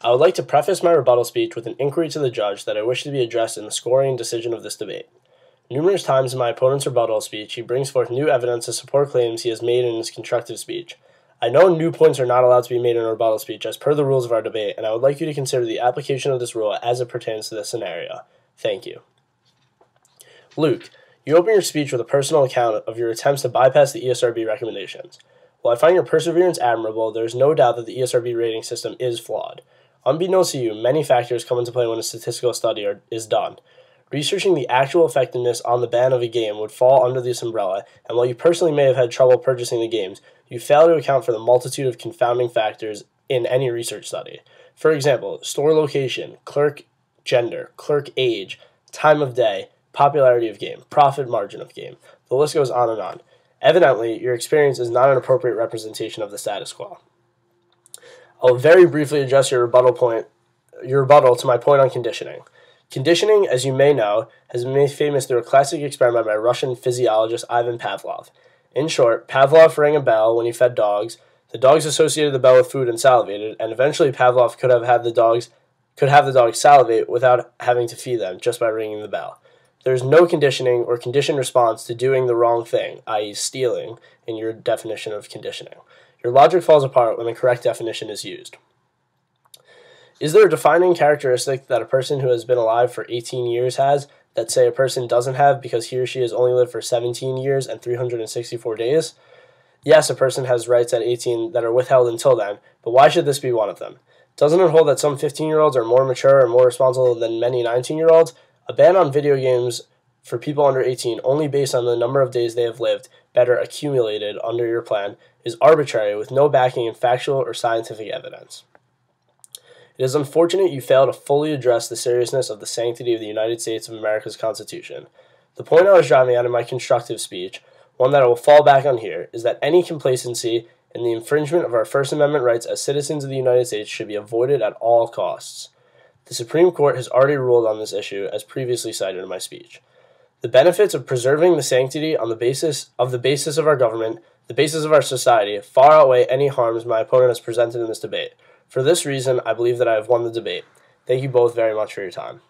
I would like to preface my rebuttal speech with an inquiry to the judge that I wish to be addressed in the scoring and decision of this debate. Numerous times in my opponent's rebuttal speech, he brings forth new evidence to support claims he has made in his constructive speech. I know new points are not allowed to be made in a rebuttal speech as per the rules of our debate, and I would like you to consider the application of this rule as it pertains to this scenario. Thank you. Luke, you open your speech with a personal account of your attempts to bypass the ESRB recommendations. While I find your perseverance admirable, there is no doubt that the ESRB rating system is flawed. Unbeknownst to you, many factors come into play when a statistical study is done. Researching the actual effectiveness on the ban of a game would fall under this umbrella, and while you personally may have had trouble purchasing the games, you fail to account for the multitude of confounding factors in any research study. For example, store location, clerk gender, clerk age, time of day, popularity of game, profit margin of game. The list goes on and on. Evidently, your experience is not an appropriate representation of the status quo. I'll very briefly address your rebuttal to my point on conditioning. Conditioning, as you may know, has been made famous through a classic experiment by Russian physiologist Ivan Pavlov. In short, Pavlov rang a bell when he fed dogs. The dogs associated the bell with food and salivated, and eventually Pavlov could have the dogs salivate without having to feed them just by ringing the bell. There is no conditioning or conditioned response to doing the wrong thing, i.e. stealing, in your definition of conditioning. Your logic falls apart when the correct definition is used. Is there a defining characteristic that a person who has been alive for 18 years has that, say, a person doesn't have because he or she has only lived for 17 years and 364 days? Yes, a person has rights at 18 that are withheld until then, but why should this be one of them? Doesn't it hold that some 15-year-olds are more mature and more responsible than many 19-year-olds? A ban on video games for people under 18 only based on the number of days they have lived, better accumulated under your plan, is arbitrary with no backing in factual or scientific evidence. It is unfortunate you fail to fully address the seriousness of the sanctity of the United States of America's Constitution. The point I was driving at in my constructive speech, one that I will fall back on here, is that any complacency in the infringement of our First Amendment rights as citizens of the United States should be avoided at all costs. The Supreme Court has already ruled on this issue, as previously cited in my speech. The benefits of preserving the sanctity on the basis of our government, the basis of our society, far outweigh any harms my opponent has presented in this debate. For this reason, I believe that I have won the debate. Thank you both very much for your time.